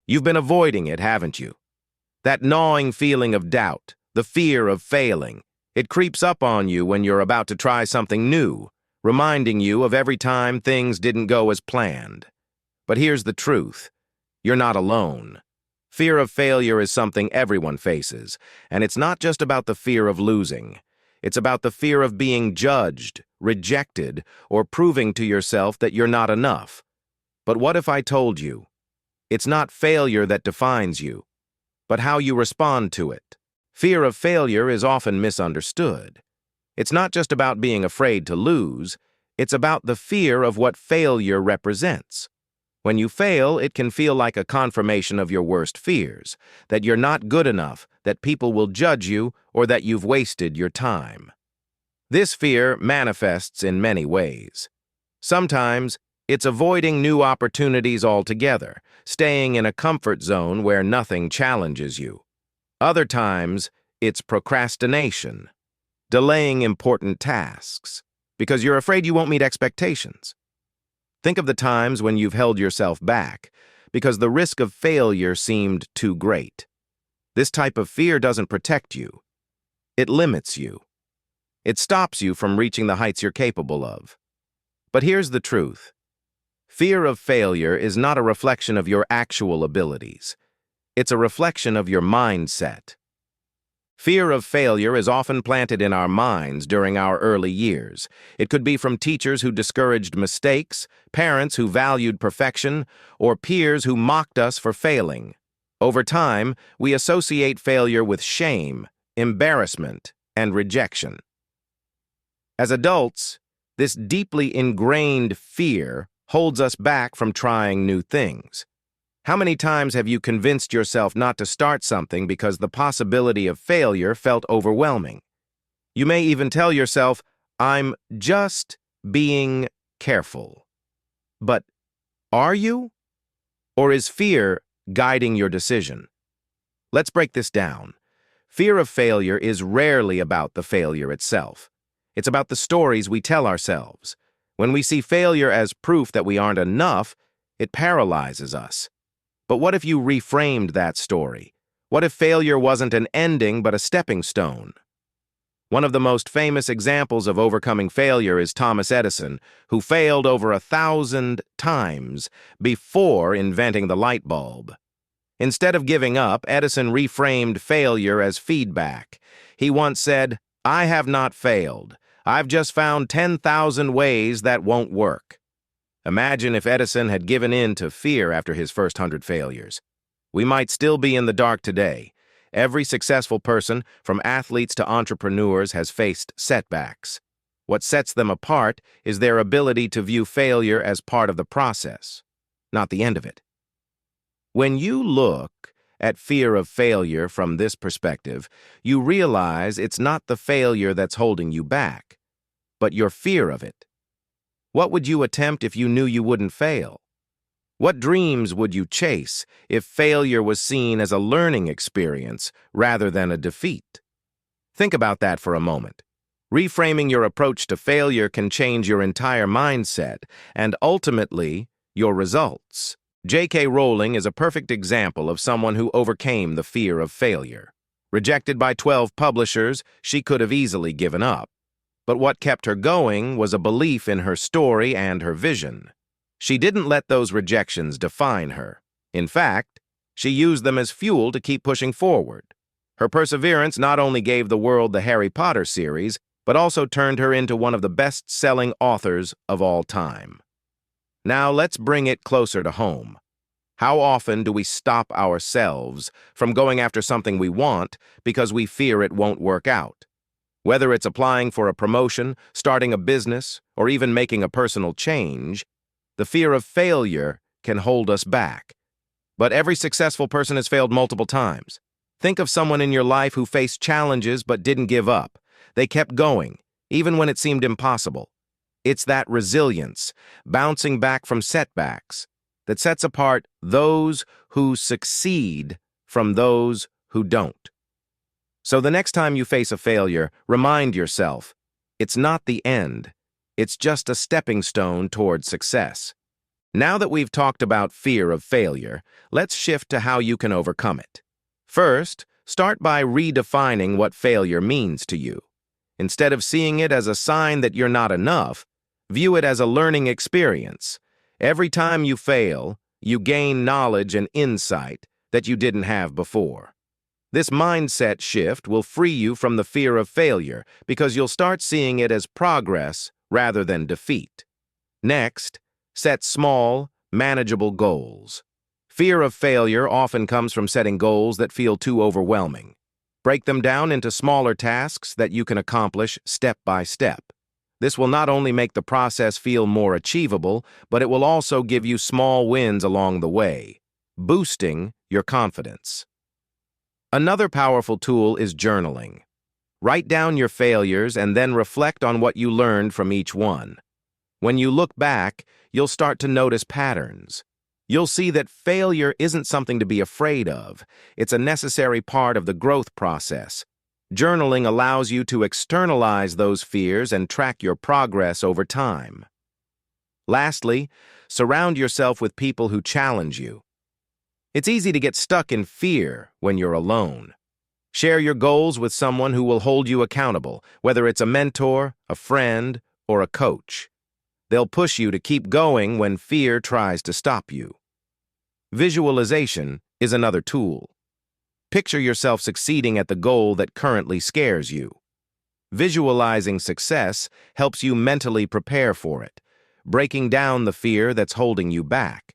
You've been avoiding it, haven't you? That gnawing feeling of doubt, the fear of failing, it creeps up on you when you're about to try something new, reminding you of every time things didn't go as planned. But here's the truth. You're not alone. Fear of failure is something everyone faces, and it's not just about the fear of losing. It's about the fear of being judged, rejected, or proving to yourself that you're not enough. But what if I told you, it's not failure that defines you, but how you respond to it? Fear of failure is often misunderstood. It's not just about being afraid to lose, it's about the fear of what failure represents. When you fail, it can feel like a confirmation of your worst fears, that you're not good enough, that people will judge you, or that you've wasted your time. This fear manifests in many ways. Sometimes, it's avoiding new opportunities altogether, staying in a comfort zone where nothing challenges you. Other times, it's procrastination, delaying important tasks, because you're afraid you won't meet expectations. Think of the times when you've held yourself back because the risk of failure seemed too great. This type of fear doesn't protect you. It limits you. It stops you from reaching the heights you're capable of. But here's the truth. Fear of failure is not a reflection of your actual abilities. It's a reflection of your mindset. Fear of failure is often planted in our minds during our early years. It could be from teachers who discouraged mistakes, parents who valued perfection, or peers who mocked us for failing. Over time, we associate failure with shame, embarrassment, and rejection. As adults, this deeply ingrained fear holds us back from trying new things. How many times have you convinced yourself not to start something because the possibility of failure felt overwhelming? You may even tell yourself, I'm just being careful. But are you? Or is fear guiding your decision? Let's break this down. Fear of failure is rarely about the failure itself. It's about the stories we tell ourselves. When we see failure as proof that we aren't enough, it paralyzes us. But what if you reframed that story? What if failure wasn't an ending but a stepping stone? One of the most famous examples of overcoming failure is Thomas Edison, who failed over 1,000 times before inventing the light bulb. Instead of giving up, Edison reframed failure as feedback. He once said, "I have not failed. I've just found 10,000 ways that won't work." Imagine if Edison had given in to fear after his first 100 failures. We might still be in the dark today. Every successful person, from athletes to entrepreneurs, has faced setbacks. What sets them apart is their ability to view failure as part of the process, not the end of it. When you look at fear of failure from this perspective, you realize it's not the failure that's holding you back, but your fear of it. What would you attempt if you knew you wouldn't fail? What dreams would you chase if failure was seen as a learning experience rather than a defeat? Think about that for a moment. Reframing your approach to failure can change your entire mindset and ultimately your results. J.K. Rowling is a perfect example of someone who overcame the fear of failure. Rejected by 12 publishers, she could have easily given up. But what kept her going was a belief in her story and her vision. She didn't let those rejections define her. In fact, she used them as fuel to keep pushing forward. Her perseverance not only gave the world the Harry Potter series, but also turned her into one of the best-selling authors of all time. Now let's bring it closer to home. How often do we stop ourselves from going after something we want because we fear it won't work out? Whether it's applying for a promotion, starting a business, or even making a personal change, the fear of failure can hold us back. But every successful person has failed multiple times. Think of someone in your life who faced challenges but didn't give up. They kept going, even when it seemed impossible. It's that resilience, bouncing back from setbacks, that sets apart those who succeed from those who don't. So the next time you face a failure, remind yourself, it's not the end. It's just a stepping stone toward success. Now that we've talked about fear of failure, let's shift to how you can overcome it. First, start by redefining what failure means to you. Instead of seeing it as a sign that you're not enough, view it as a learning experience. Every time you fail, you gain knowledge and insight that you didn't have before. This mindset shift will free you from the fear of failure because you'll start seeing it as progress rather than defeat. Next, set small, manageable goals. Fear of failure often comes from setting goals that feel too overwhelming. Break them down into smaller tasks that you can accomplish step by step. This will not only make the process feel more achievable, but it will also give you small wins along the way, boosting your confidence. Another powerful tool is journaling. Write down your failures and then reflect on what you learned from each one. When you look back, you'll start to notice patterns. You'll see that failure isn't something to be afraid of. It's a necessary part of the growth process. Journaling allows you to externalize those fears and track your progress over time. Lastly, surround yourself with people who challenge you. It's easy to get stuck in fear when you're alone. Share your goals with someone who will hold you accountable, whether it's a mentor, a friend, or a coach. They'll push you to keep going when fear tries to stop you. Visualization is another tool. Picture yourself succeeding at the goal that currently scares you. Visualizing success helps you mentally prepare for it, breaking down the fear that's holding you back.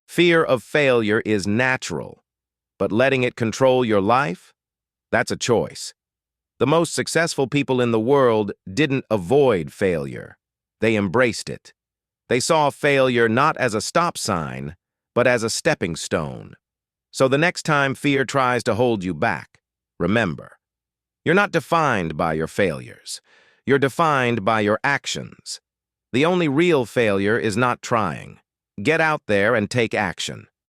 Fear of failure is natural, but letting it control your life? That's a choice. The most successful people in the world didn't avoid failure. They embraced it. They saw failure not as a stop sign, but as a stepping stone. So the next time fear tries to hold you back, remember, you're not defined by your failures. You're defined by your actions. The only real failure is not trying. Get out there and take action.